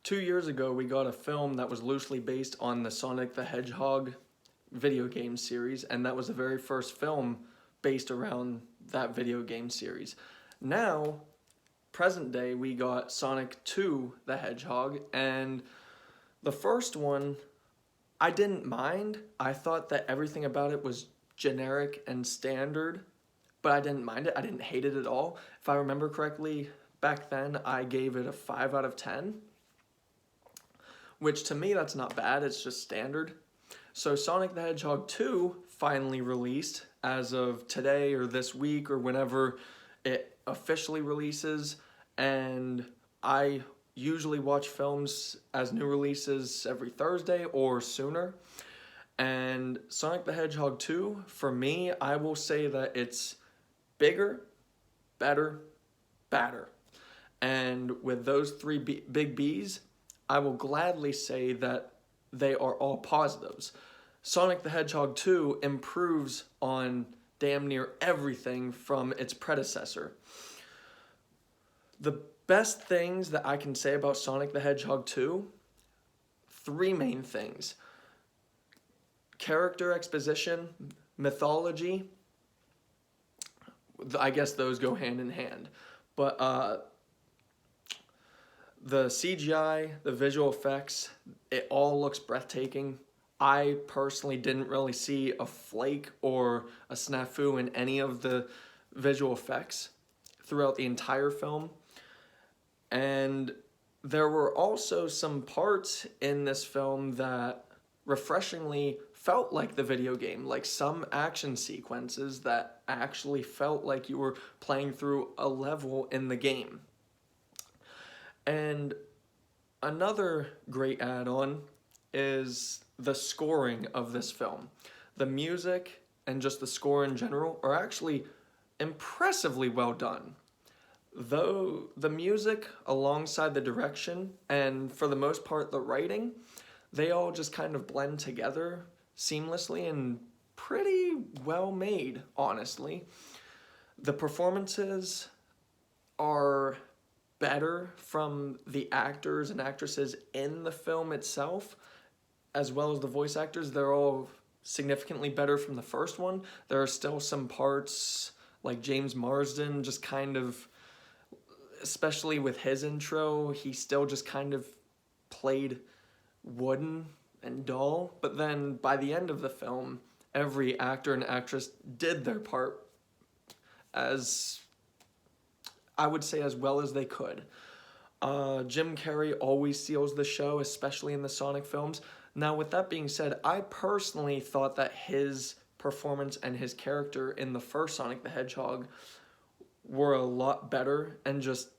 2 years ago, we got a film that was loosely based on the Sonic the Hedgehog video game series, and that was the very first film based around that video game series. Now, present day, we got Sonic 2 the Hedgehog, and the first one, I didn't mind. I thought that everything about it was generic and standard, but I didn't mind it. I didn't hate it at all. If I remember correctly, back then I gave it a 5 out of 10, which to me that's not bad, it's just standard. So Sonic the Hedgehog 2 finally released as of today or this week or whenever it officially releases, and I usually watch films as new releases every Thursday or sooner. And Sonic the Hedgehog 2, for me, I will say that it's bigger, better, badder. And with those three big B's, I will gladly say that they are all positives. Sonic the Hedgehog 2 improves on damn near everything from its predecessor. The best things that I can say about Sonic the Hedgehog 2, three main things. Character exposition, mythology, I guess those go hand in hand. But the CGI, the visual effects, it all looks breathtaking. I personally didn't really see a flake or a snafu in any of the visual effects throughout the entire film. And there were also some parts in this film that refreshingly felt like the video game, like some action sequences that actually felt like you were playing through a level in the game. And another great add-on is the scoring of this film. The music and just the score in general are actually impressively well done. Though the music alongside the direction and for the most part the writing, they all just kind of blend together seamlessly and pretty well made, honestly. The performances are better from the actors and actresses in the film itself, as well as the voice actors. They're all significantly better from the first one. There are still some parts like James Marsden just kind of, especially with his intro, he still just kind of played wooden and dull. But then by the end of the film, every actor and actress did their part as, I would say, as well as they could. Jim Carrey always steals the show, especially in the Sonic films. Now, with that being said, I personally thought that his performance and his character in the first Sonic the Hedgehog were a lot better and just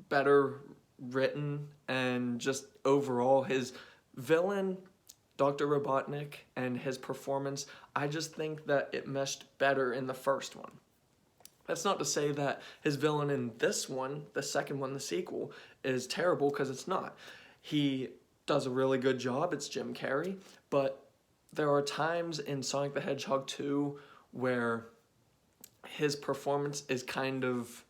better written, and just overall his villain, Dr. Robotnik, and his performance, I just think that it meshed better in the first one. That's not to say that his villain in this one, the second one, the sequel, is terrible, because it's not. He does a really good job, it's Jim Carrey, but there are times in Sonic the Hedgehog 2 where his performance is kind of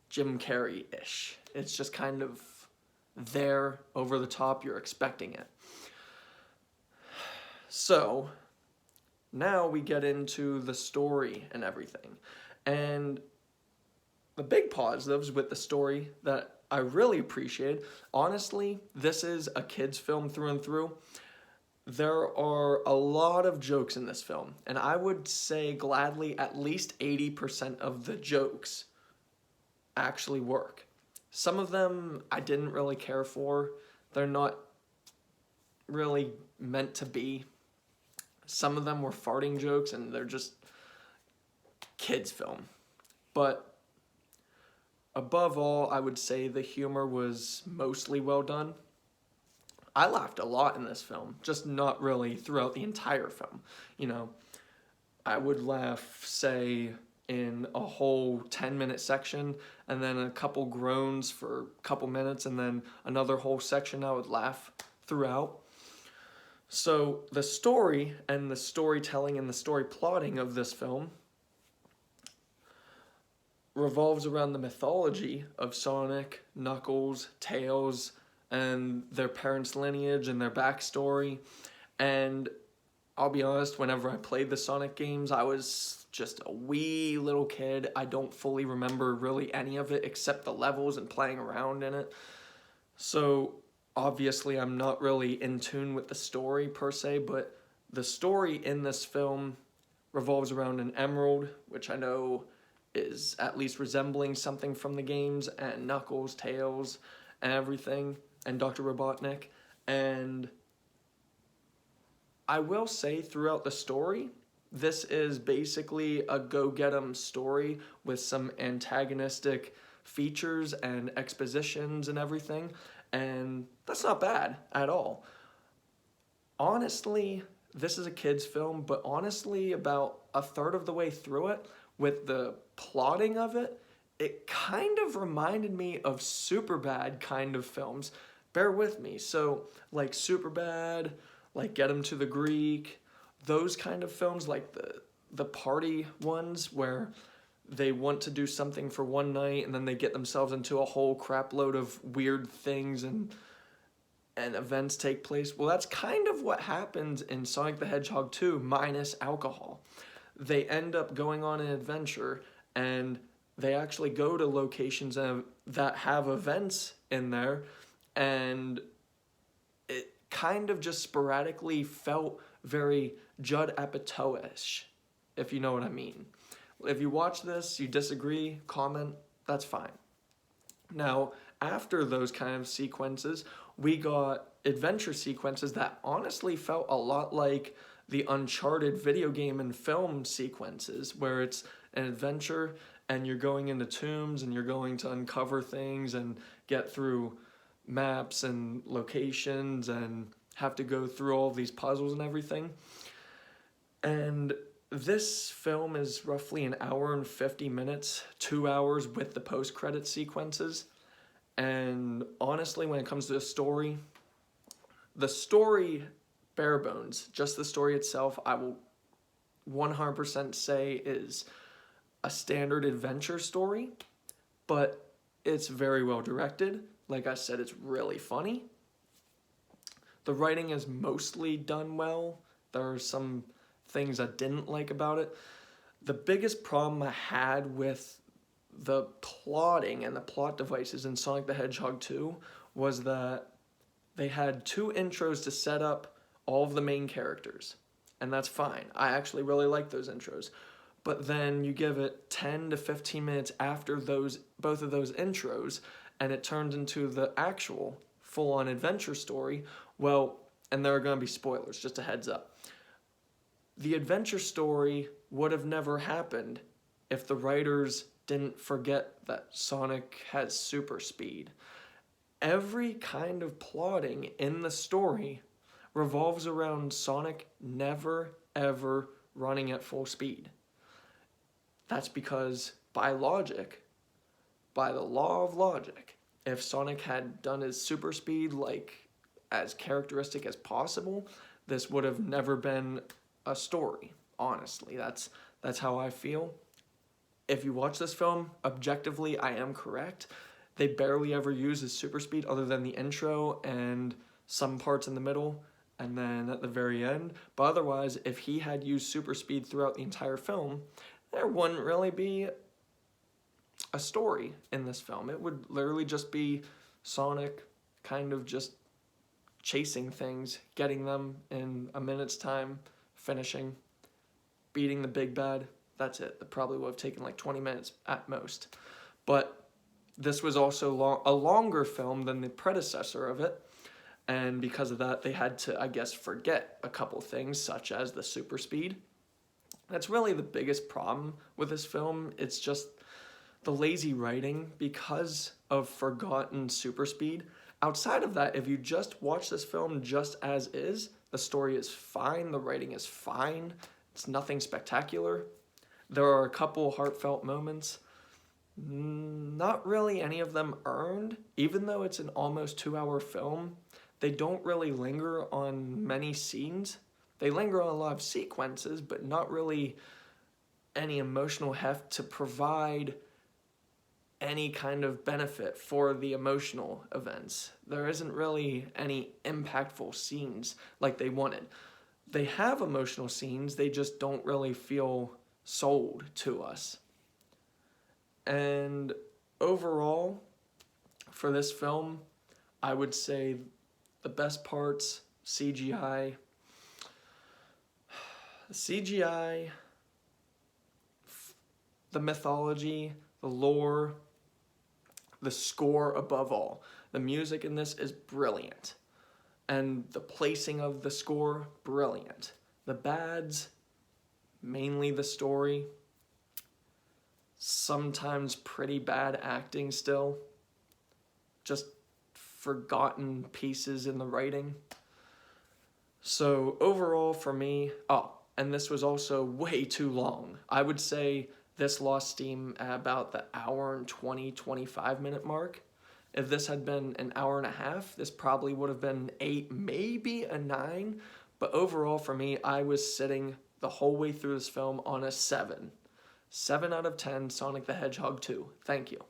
Jim Carrey-ish. It's just kind of there, over the top, you're expecting it. So, now we get into the story and everything. And the big positives with the story that I really appreciate, honestly, this is a kid's film through and through. There are a lot of jokes in this film, and I would say gladly at least 80% of the jokes actually work. Some of them I didn't really care for. They're not really meant to be. Some of them were farting jokes, and they're just kids' film. But above all, I would say the humor was mostly well done. I laughed a lot in this film, just not really throughout the entire film. You know, I would laugh, say, in a whole 10-minute section, and then a couple groans for a couple minutes, and then another whole section I would laugh throughout. So the story and the storytelling and the story plotting of this film revolves around the mythology of Sonic, Knuckles, Tails, and their parents' lineage and their backstory. And I'll be honest, whenever I played the Sonic games, I was just a wee little kid. I don't fully remember really any of it except the levels and playing around in it. So obviously I'm not really in tune with the story per se, but the story in this film revolves around an emerald, which I know is at least resembling something from the games, and Knuckles, Tails, and everything, and Dr. Robotnik. And I will say throughout the story, this is basically a go-get-'em story with some antagonistic features and expositions and everything, and that's not bad at all. Honestly, this is a kid's film, but honestly, about a third of the way through it, with the plotting of it, it kind of reminded me of Superbad kind of films. Bear with me. So, like Superbad, like Get 'Em to the Greek, those kind of films, like the party ones where they want to do something for one night and then they get themselves into a whole crap load of weird things and events take place. Well, that's kind of what happens in Sonic the Hedgehog 2 minus alcohol. They end up going on an adventure and they actually go to locations that have events in there, and it kind of just sporadically felt very Judd Apatow-ish, if you know what I mean. If you watch this, you disagree, comment, that's fine. Now, after those kind of sequences, we got adventure sequences that honestly felt a lot like the Uncharted video game and film sequences, where it's an adventure and you're going into tombs and you're going to uncover things and get through maps and locations and have to go through all these puzzles and everything. And this film is roughly an hour and 50 minutes, 2 hours with the post-credit sequences. And honestly, when it comes to the story, bare bones, just the story itself, I will 100% say is a standard adventure story, but it's very well directed. Like I said, it's really funny. The writing is mostly done well. There are some things I didn't like about it. The biggest problem I had with the plotting and the plot devices in Sonic the Hedgehog 2 was that they had 2 intros to set up all of the main characters, and that's fine. I actually really like those intros. But then you give it 10 to 15 minutes after both of those intros, and it turns into the actual full-on adventure story. Well, and there are going to be spoilers, just a heads up. The adventure story would have never happened if the writers didn't forget that Sonic has super speed. Every kind of plotting in the story revolves around Sonic never, ever running at full speed. That's because by logic, by the law of logic, if Sonic had done his super speed like as characteristic as possible, this would have never been a story. Honestly, that's how I feel. If you watch this film, objectively, I am correct. They barely ever use his super speed other than the intro and some parts in the middle and then at the very end. But otherwise, if he had used super speed throughout the entire film, there wouldn't really be a story in this film. It would literally just be Sonic kind of just chasing things, getting them in a minute's time, finishing, beating the big bad. That's it. That probably would have taken like 20 minutes at most. But this was also a longer film than the predecessor of it. And because of that, they had to, I guess, forget a couple things, such as the super speed. That's really the biggest problem with this film. It's just the lazy writing because of forgotten super speed. Outside of that, if you just watch this film just as is, the story is fine, the writing is fine, it's nothing spectacular. There are a couple heartfelt moments. Not really any of them earned, even though it's an almost 2-hour film. They don't really linger on many scenes. They linger on a lot of sequences, but not really any emotional heft to provide any kind of benefit for the emotional events. There isn't really any impactful scenes like they wanted. They have emotional scenes, they just don't really feel sold to us. And overall, for this film, I would say the best parts, CGI. CGI, the mythology, the lore, the score above all. The music in this is brilliant. And the placing of the score, brilliant. The bads, mainly the story. Sometimes pretty bad acting still. Just forgotten pieces in the writing. So overall for me, and this was also way too long. I would say this lost steam at about the hour and 25 minute mark. If this had been an hour and a half, this probably would have been an 8, maybe a 9. But overall for me, I was sitting the whole way through this film on a 7. 7 out of 10, Sonic the Hedgehog 2. Thank you.